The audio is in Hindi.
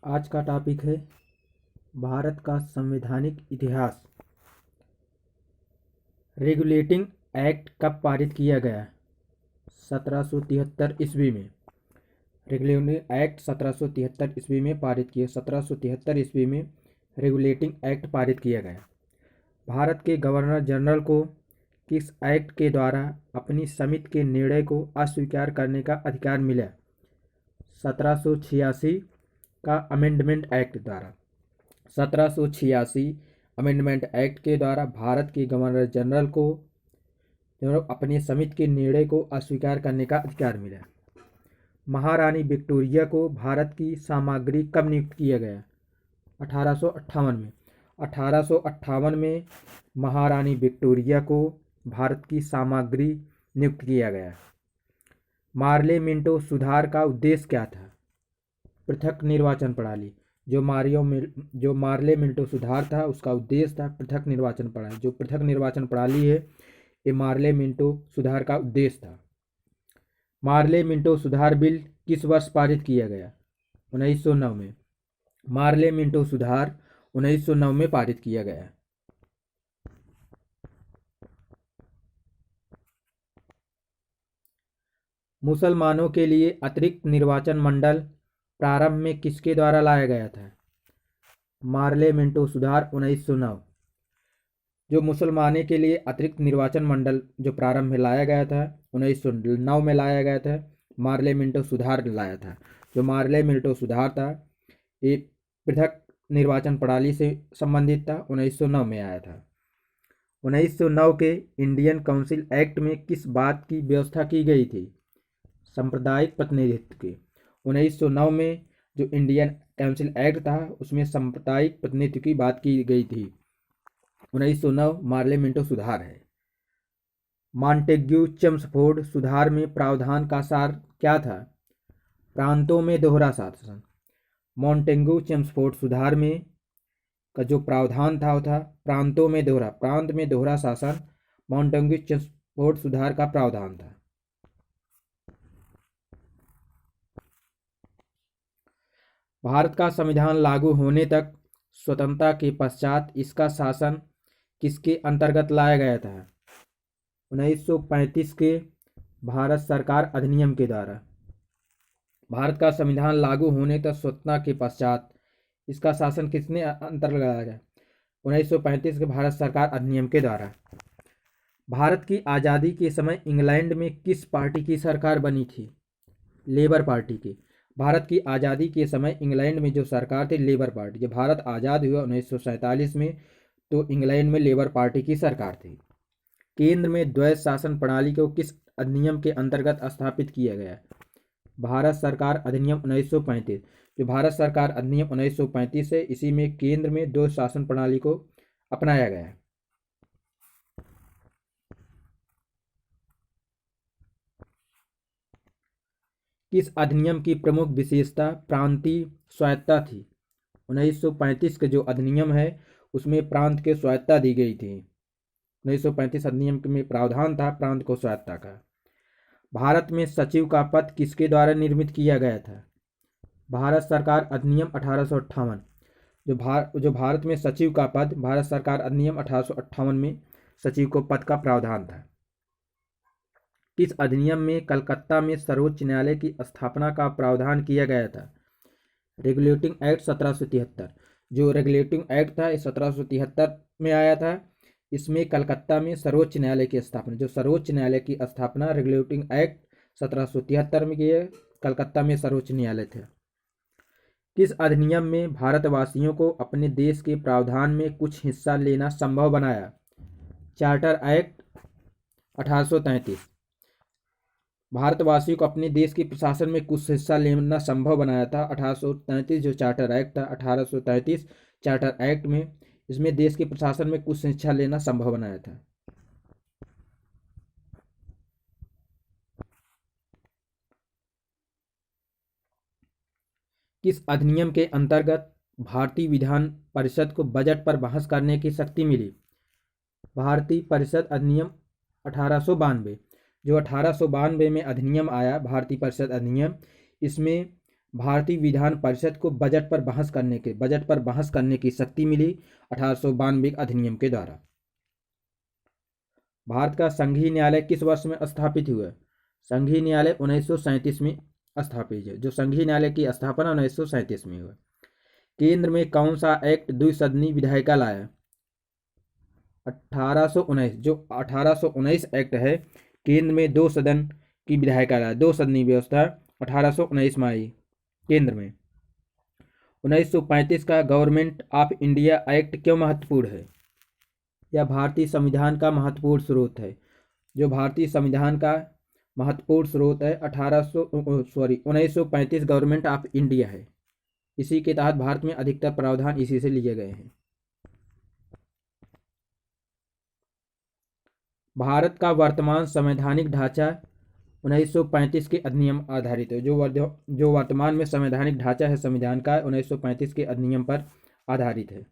आज का टॉपिक है भारत का संवैधानिक इतिहास। रेगुलेटिंग एक्ट कब पारित किया गया? 1773 ईस्वी में। रेगुलेटिंग एक्ट 1773 ईस्वी में पारित किया। 1773 ईस्वी में रेगुलेटिंग एक्ट पारित किया गया। भारत के गवर्नर जनरल को किस एक्ट के द्वारा अपनी समिति के निर्णय को अस्वीकार करने का अधिकार मिला? 1786 का अमेंडमेंट एक्ट द्वारा। 1786 अमेंडमेंट एक्ट के द्वारा भारत के गवर्नर जनरल को अपनी समिति के निर्णय को अस्वीकार करने का अधिकार मिला। महारानी विक्टोरिया को भारत की सामग्री कब नियुक्त किया गया? 1858 में। 1858 में महारानी विक्टोरिया को भारत की सामग्री नियुक्त किया गया। मार्ले मिंटो सुधार का उद्देश्य क्या था? पृथक निर्वाचन प्रणाली। जो मार्ले मिंटो सुधार था उसका उद्देश्य था पृथक निर्वाचन प्रणाली। जो पृथक निर्वाचन प्रणाली है ये मार्ले मिंटो सुधार का उद्देश्य था। मार्ले मिंटो सुधार बिल किस वर्ष पारित किया गया? 1909 में। मार्ले मिंटो सुधार 1909 में पारित किया गया। मुसलमानों के लिए अतिरिक्त निर्वाचन मंडल प्रारंभ में किसके द्वारा लाया गया था? मार्ले मिंटो सुधार 1909। जो मुसलमानों के लिए अतिरिक्त निर्वाचन मंडल जो प्रारंभ में लाया गया था 1909 में लाया गया था, मार्ले मिंटो सुधार लाया था। जो मार्ले मिंटो सुधार था ये पृथक निर्वाचन प्रणाली से संबंधित था, 1909 में आया था। 1909 के इंडियन काउंसिल एक्ट में किस बात की व्यवस्था की गई थी? सांप्रदायिक प्रतिनिधित्व की। 1909 में जो इंडियन काउंसिल एक्ट था उसमें सांप्रदायिक प्रतिनिधित्व की बात की गई थी। 1909 मार्ले मिंटो सुधार है। मॉन्टेग्यू चेम्सफोर्ड सुधार में प्रावधान का सार क्या था? प्रांतों में दोहरा शासन। मॉन्टेग्यू चेम्सफोर्ड सुधार में का जो प्रावधान था वो था प्रांत में दोहरा शासन। मॉन्टेग्यू चेम्सफोर्ड सुधार का प्रावधान था। भारत का संविधान लागू होने तक स्वतंत्रता के पश्चात इसका शासन किसके अंतर्गत लाया गया था? 1935 के भारत सरकार अधिनियम के द्वारा। भारत का संविधान लागू होने तक स्वतंत्रता के पश्चात इसका शासन किसने अंतर्गत लाया गया? 1935 के भारत सरकार अधिनियम के द्वारा। भारत की आज़ादी के समय इंग्लैंड में किस पार्टी की सरकार बनी थी? लेबर पार्टी की। भारत की आज़ादी के समय इंग्लैंड में जो सरकार थी लेबर पार्टी। जब भारत आज़ाद हुआ 1947 में तो इंग्लैंड में लेबर पार्टी की सरकार थी। केंद्र में द्वैध शासन प्रणाली को किस अधिनियम के अंतर्गत स्थापित किया गया? भारत सरकार अधिनियम 1935। जो भारत सरकार अधिनियम 1935 है इसी में केंद्र में द्वैध शासन प्रणाली को अपनाया गया। किस अधिनियम की प्रमुख विशेषता प्रांतीय स्वायत्तता थी? 1935 के जो अधिनियम है उसमें प्रांत के स्वायत्तता दी गई थी। 1935 अधिनियम में प्रावधान था प्रांत को स्वायत्तता का। भारत में सचिव का पद किसके द्वारा निर्मित किया गया था? भारत सरकार अधिनियम 1858। जो भारत में सचिव का पद भारत सरकार अधिनियम 1858 में सचिव को पद का प्रावधान था। किस अधिनियम में कलकत्ता में सर्वोच्च न्यायालय की स्थापना का प्रावधान किया गया था? Regulating act 1773। जो रेगुलेटिंग एक्ट था 1773 में आया था। इसमें कलकत्ता में सर्वोच्च न्यायालय की स्थापना, जो सर्वोच्च न्यायालय की स्थापना रेगुलेटिंग एक्ट 1773 में की है। कलकत्ता में सर्वोच्च न्यायालय था। किस अधिनियम में भारतवासियों को अपने देश के प्रावधान में कुछ हिस्सा लेना संभव बनाया? Charter act 1833। भारतवासियों को अपने देश के प्रशासन में कुछ हिस्सा लेना संभव बनाया था 1833। जो चार्टर एक्ट था 1833 चार्टर एक्ट में इसमें देश के प्रशासन में कुछ हिस्सा लेना संभव बनाया था। किस अधिनियम के अंतर्गत भारतीय विधान परिषद को बजट पर बहस करने की शक्ति मिली? भारतीय परिषद अधिनियम 1892। जो 1892 में अधिनियम आया भारतीय परिषद अधिनियम, इसमें भारतीय विधान परिषद को बजट पर बहस करने की शक्ति मिली 1892 अधिनियम के द्वारा। भारत का संघीय न्यायालय किस वर्ष में स्थापित हुआ? संघीय न्यायालय 1937 में स्थापित है। जो संघीय न्यायालय की स्थापना 1937 में हुआ। केंद्र में कौन सा एक्ट द्विसदनी विधायिका लाया? 1819। जो 1819 एक्ट है, केंद्र में 2 सदन की विधायिका लाया। 2 सदनी व्यवस्था 1819 में आई केंद्र में। 1935 का गवर्नमेंट ऑफ इंडिया एक्ट क्यों महत्वपूर्ण है? यह भारतीय संविधान का महत्वपूर्ण स्रोत है। जो भारतीय संविधान का महत्वपूर्ण स्रोत है 1935 गवर्नमेंट ऑफ इंडिया है। इसी के तहत भारत में अधिकतर प्रावधान इसी से लिए गए हैं। भारत का वर्तमान संवैधानिक ढांचा 1935 के अधिनियम आधारित है। जो वर्तमान में संवैधानिक ढांचा है संविधान का 1935 के अधिनियम पर आधारित है।